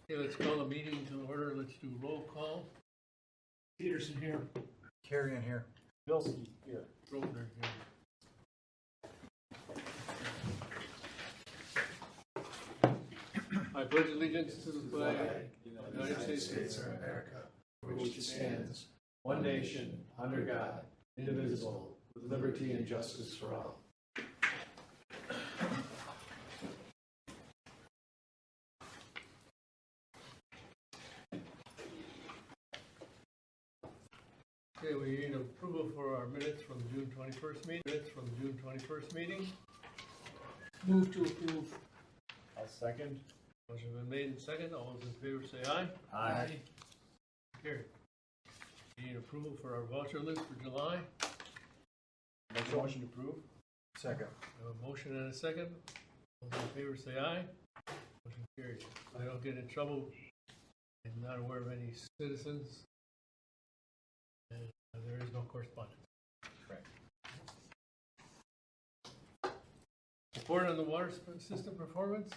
Okay, let's call the meeting to order. Let's do roll call. Peterson here. Carrion here. Bilski here. Grosvenor here. I pledge allegiance to the flag of the United States of America, For which it stands, one nation, under God, indivisible, with liberty and justice for all. Okay, we need approval for our minutes from June 21st meeting. Move to approve. I'll second. Motion been made and second. All those in favor say aye. Aye. Carried. We need approval for our voucher list for July. Make a motion to approve. Second. We have a motion and a second. All those in favor say aye. Motion carried. So I don't get in trouble. I'm not aware of any citizens. And there is no correspondence. Correct. Report on the water system performance.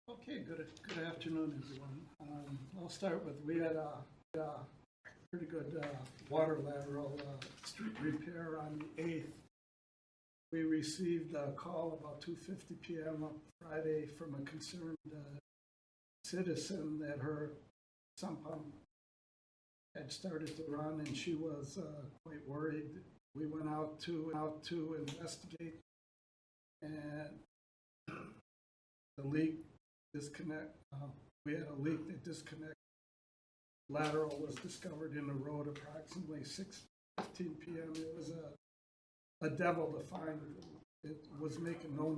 Okay, good afternoon, everyone. I'll start with, we had a pretty good water lateral street repair on the 8th. We received a call about 2:50 p.m. on Friday from a concerned citizen that her sump pump had started to run and she was quite worried. We went out to investigate, and the leak disconnect. We had a leak that disconnected. Lateral was discovered in the road approximately 6:15 p.m. It was a devil to find. It was making no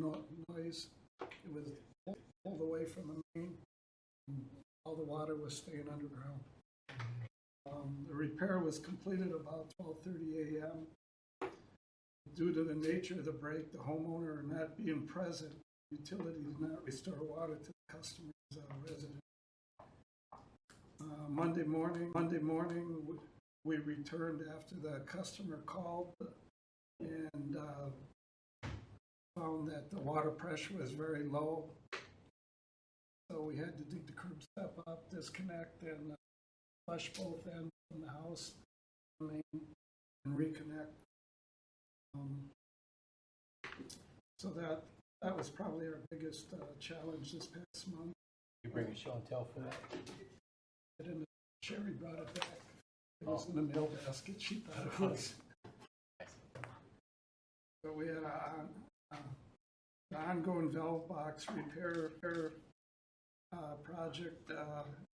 noise. It was pulled away from the main. All the water was staying underground. The repair was completed about 12:30 a.m. Due to the nature of the break, the homeowner not being present, utility did not restore water to the customer's residence. Monday morning, we returned after the customer called and found that the water pressure was very low. So we had to dig the curb step up, disconnect, and flush both ends from the house main and reconnect. So that was probably our biggest challenge this past month. You bring a show and tell for that? And Sherry brought it back. It was in the mail basket. She thought it was. So we had an ongoing valve box repair project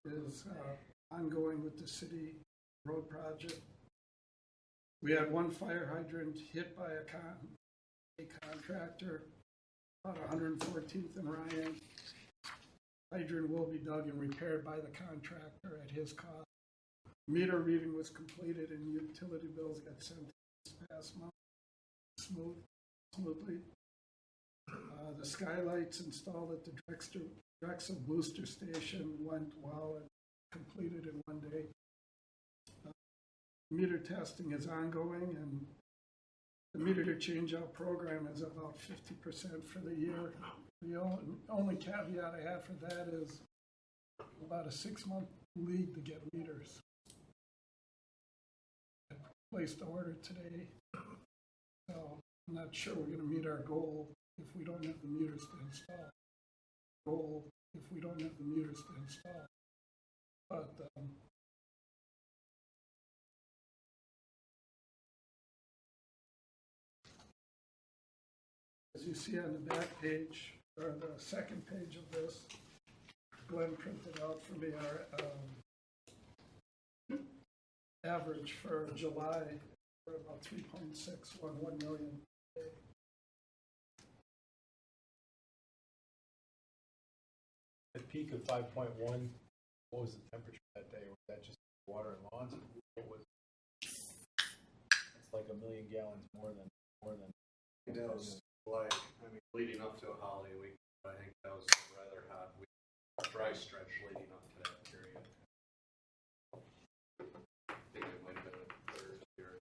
is ongoing with the city road project. We had one fire hydrant hit by a contractor about 114th and Ryan. Hydrant will be dug and repaired by the contractor at his cost. Meter reading was completed and utility bills got sent this past month smoothly. The skylights installed at the Drexel booster station went well and completed in one day. Meter testing is ongoing, and the meter change-out program is about 50% for the year. The only caveat I have for that is about a 6-month lead to get meters. I placed the order today, so I'm not sure we're going to meet our goal if we don't have the meters to install. But as you see on the back page, or the second page of this, Glenn printed out for me our average for July for about 3.611 million a day. At peak of 5.1, what was the temperature that day? Was that just water and lawns? What was it? It's like 1 million gallons more than. It was like, leading up to a holiday week, I think that was a rather hot week, dry stretch leading up to that period. I think it might have been a Thursday.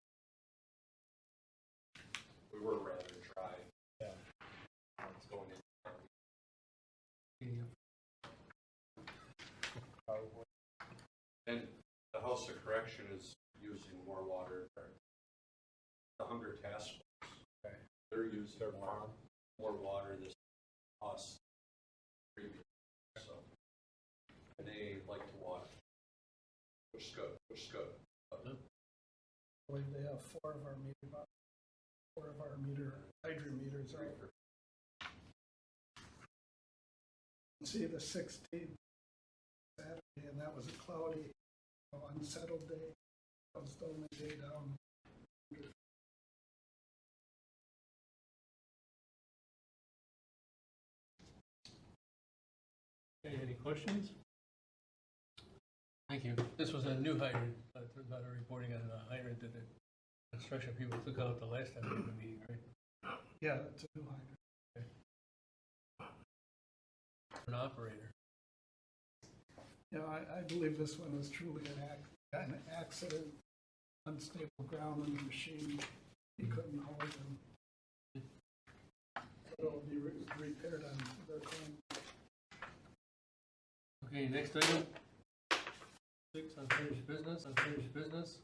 We were rather dry. Yeah. It's going in. probably. And the House of Correction is using more water. The Hunger Task Force, Okay. they're using Their farm. more water this us previous. So, and they like to water, which is good. Which is good. I believe they have four of our hydrometers are. See the 16th Saturday, and that was a cloudy, unsettled day. That was the only day down. Okay, any questions? Thank you. This was a new hydrant, not a reporting on a hydrant that the construction people took out the last time we had a meeting, right? Yeah, it's a new hydrant. An operator. Yeah, I believe this one was truly an accident, unstable ground on the machine. He couldn't hold them. It'll be repaired on their claim. Okay, next item. 6, unfinished business.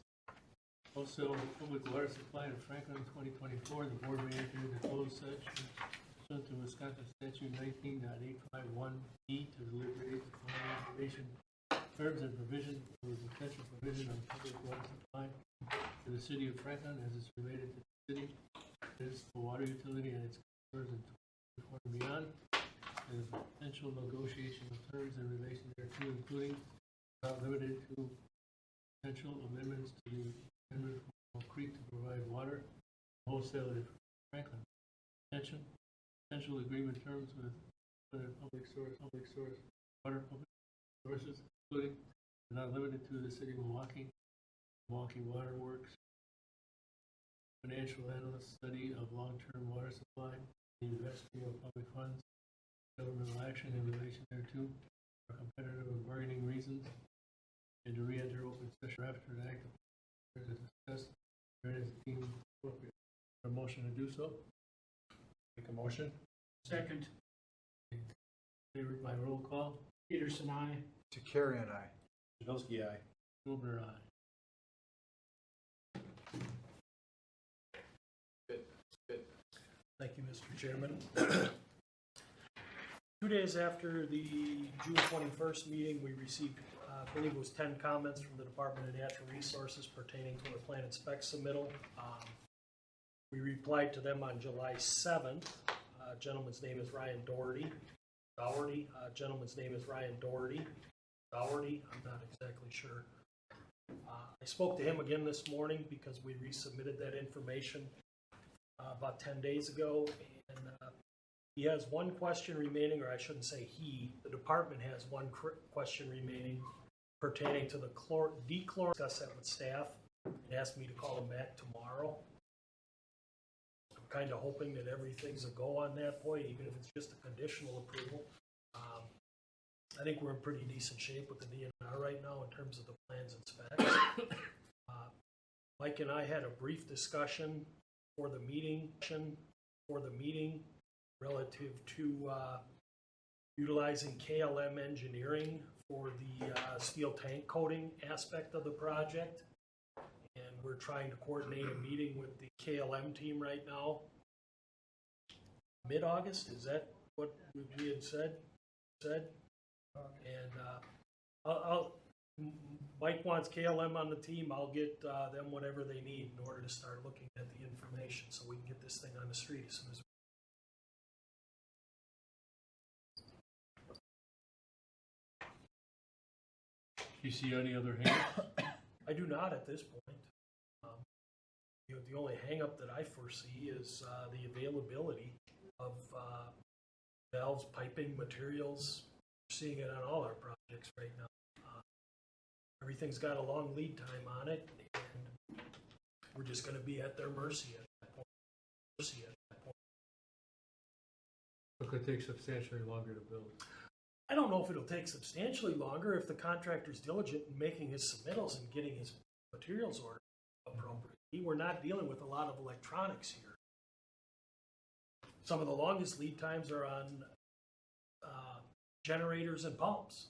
Wholesale public water supply in Franklin 2024, the board may enter into closed session pursuant to Wisconsin statute 19.851E to deliberate the following information, terms and provision for the potential provision of public water supply to the city of Franklin as is related to the city, is the water utility and its customers in 2024 and beyond, and the potential negotiation of terms in relation thereto, including not limited to potential amendments to the Henry Creek to provide water wholesaler in Franklin. Potential agreement terms with public source water public sources, including but not limited to the city of Milwaukee Water Works, financial analyst study of long-term water supply, the investing of public funds, governmental action in relation thereto, for competitive and bargaining reasons, and to re-enter open session after an act to discuss where it is deemed appropriate. A motion to do so? Make a motion? Second. Favored by roll call? Peterson, aye. Zakarian, aye. Janosky, aye. Milburn, aye. Thank you, Mr. Chairman. 2 days after the June 21st meeting, we received, I believe it was 10 comments from the Department of Natural Resources pertaining to the plan and spec submittal. We replied to them on July 7th. Gentleman's name is Ryan Doherty. Gentleman's name is Ryan Doherty. I'm not exactly sure. I spoke to him again this morning because we resubmitted that information about 10 days ago, and he has one question remaining, or I shouldn't say he, the department has one question remaining pertaining to the dechlor. Discuss that with staff and asked me to call him back tomorrow. I'm kind of hoping that everything's a go on that point, even if it's just a conditional approval. I think we're in pretty decent shape with the DNR right now in terms of the plans and specs. Mike and I had a brief discussion for the meeting relative to utilizing KLM Engineering for the steel tank coating aspect of the project. And we're trying to coordinate a meeting with the KLM team right now. Mid-August, is that what we had said? And Mike wants KLM on the team. I'll get them whatever they need in order to start looking at the information so we can get this thing on the street as soon as Do you see any other hands? I do not at this point. The only hang-up that I foresee is the availability of valves, piping, materials. We're seeing it on all our projects right now. Everything's got a long lead time on it, and we're just going to be at their mercy at that point. It could take substantially longer to build. I don't know if it'll take substantially longer if the contractor's diligent in making his submittals and getting his materials ordered appropriately. We're not dealing with a lot of electronics here. Some of the longest lead times are on generators and pumps.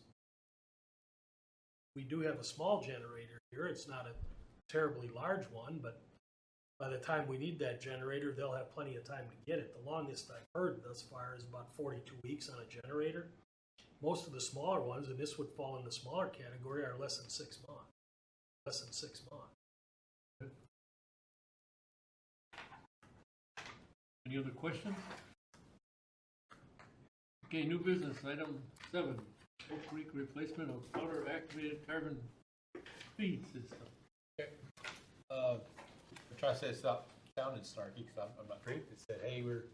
we do have a small generator here. It's not a terribly large one, but by the time we need that generator, they'll have plenty of time to get it. The longest I've heard thus far is about 42 weeks on a generator. Most of the smaller ones, and this would fall in the smaller category, are less than 6 months. Less than 6 months. Any other questions? Okay, new business, item 7, Oak Creek replacement of powder activated carbon feed system. I'm trying to say it's not sounding snarky, because I'm not great. It said, hey, we're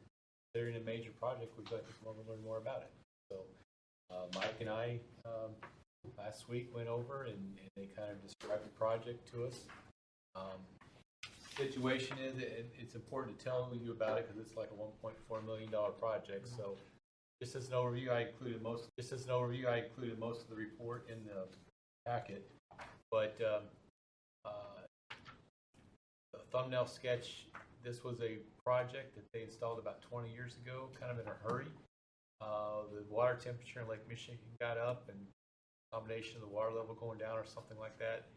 considering a major project, we'd like to come over and learn more about it. So Mike and I, last week, went over and they kind of described the project to us. Situation is, it's important to tell you about it because it's like a $1.4 million project. So just as an overview, I included most of the report in the packet. But the thumbnail sketch, this was a project that they installed about 20 years ago, kind of in a hurry. The water temperature in Lake Michigan got up, and a combination of the water level going down or something like that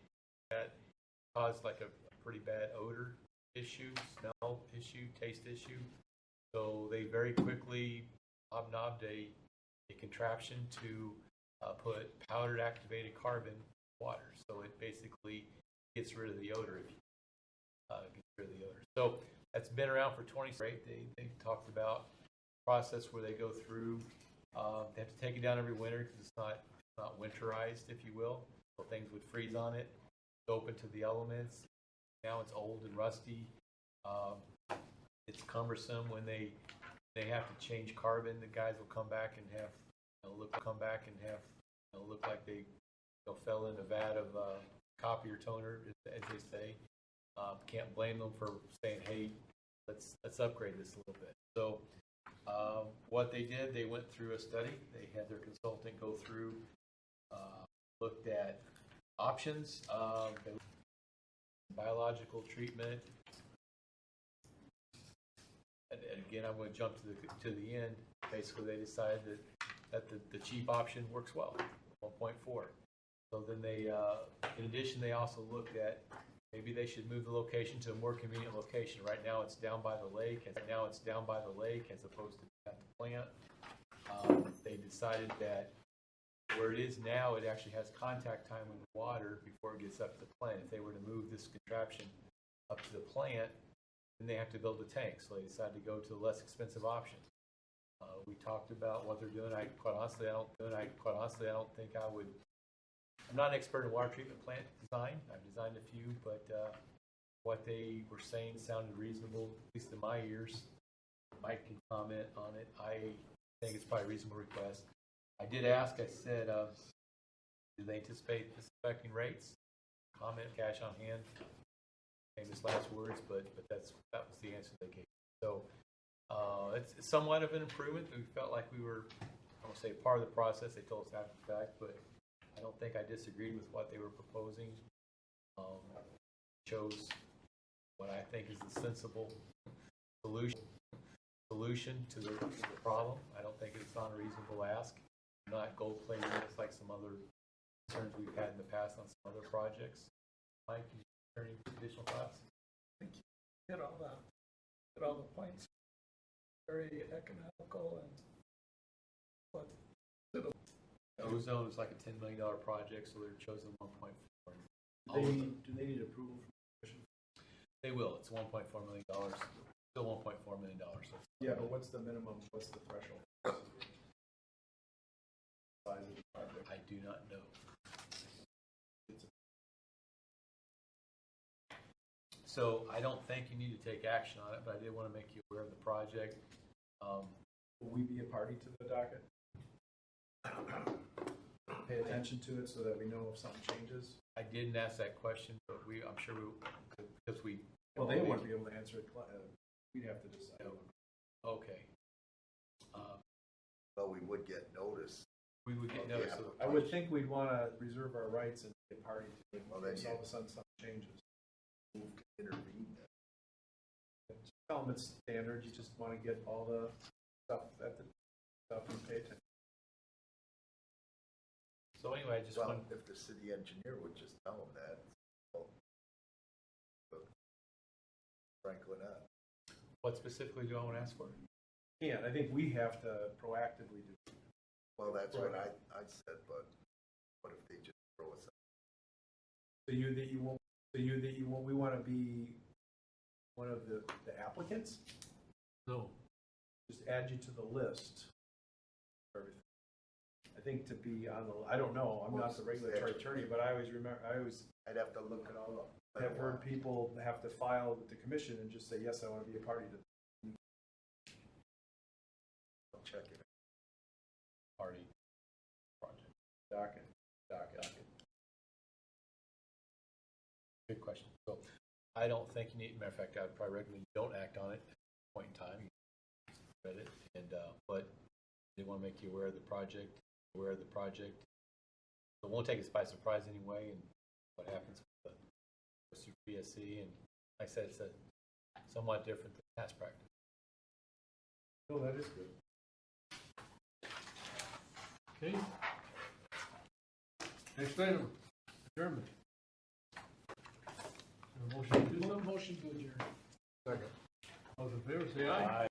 caused like a pretty bad odor issue, smell issue, taste issue. So they very quickly hobnobbed a contraption to put powdered activated carbon in water. So it basically gets rid of the odor. So that's been around for 20 years. They talked about a process where they go through. They have to take it down every winter because it's not winterized, if you will. So things would freeze on it. It's open to the elements. Now it's old and rusty. It's cumbersome when they have to change carbon. The guys will come back and have look like they fell in a vat of copier toner, as they say. Can't blame them for saying, hey, let's upgrade this a little bit. So what they did, they went through a study. They had their consultant go through, looked at options, biological treatment. And again, I'm going to jump to the end. Basically, they decided that the cheap option works well, 1.4. So then they, in addition, they also looked at maybe they should move the location to a more convenient location. Right now, it's down by the lake. As opposed to at the plant. They decided that where it is now, it actually has contact time with the water before it gets up to the plant. If they were to move this contraption up to the plant, then they have to build a tank. So they decided to go to the less expensive option. We talked about what they're doing. Quite honestly, I don't think I would. I'm not an expert in water treatment plant design. I've designed a few, but what they were saying sounded reasonable, at least in my ears. Mike can comment on it. I think it's probably a reasonable request. I did ask, I said, do they anticipate this affecting rates? Comment, cash on hand. Famous last words, but that was the answer they gave. So it's somewhat of an improvement. We felt like we were, I won't say part of the process. They told us after the fact, but I don't think I disagreed with what they were proposing. Chose what I think is the sensible solution to the problem. I don't think it's unreasonable ask. I'm not gold plating this like some other concerns we've had in the past on some other projects. Mike, can you share any additional thoughts? Hit all the points. Very economical and but Ozone is like a $10 million project, so they're chosen 1.4. Do they need approval from the commission? They will. It's $1.4 million. Still $1.4 million. So Yeah, but what's the minimum, what's the threshold? Size of the project? I do not know. So I don't think you need to take action on it, but I did want to make you aware of the project. Will we be a party to the docket? Pay attention to it so that we know if something changes? I didn't ask that question, but I'm sure because we. Well, they wouldn't be able to answer it. We'd have to decide. Okay. Well, we would get notice. We would get notice. I would think we'd want to reserve our rights and be a party to it. Well, then All of a sudden something changes. Move to intervene. Tell them it's standard. You just want to get all the stuff and pay attention. So anyway, I just Well, want, if the city engineer would just tell them that. well, but Franklin, what specifically do I want to ask for? Yeah, I think we have to proactively do. well, that's what I said, but what if they just throw us out? So you won't, we want to be one of the applicants? No. Just add you to the list. for everything. I think to be on the, I don't know, I'm not the regulatory attorney, but I always I'd have to look it all up. I have don't heard want- people have to file with the commission and just say, yes, I want to be a party to. I'll check it. Party project. Docket. Good question. So I don't think you need, matter of fact, I would probably recommend you don't act on it at this point in time. You read it, and, but they want to make you aware of the project. So it won't take us by surprise anyway, and what happens with the Super PSC, and like I said, it's somewhat different than past practice. No, that is good. Okay. Next item, adjournment. Motion to do so? Motion to adjourn. All those in favor, say aye.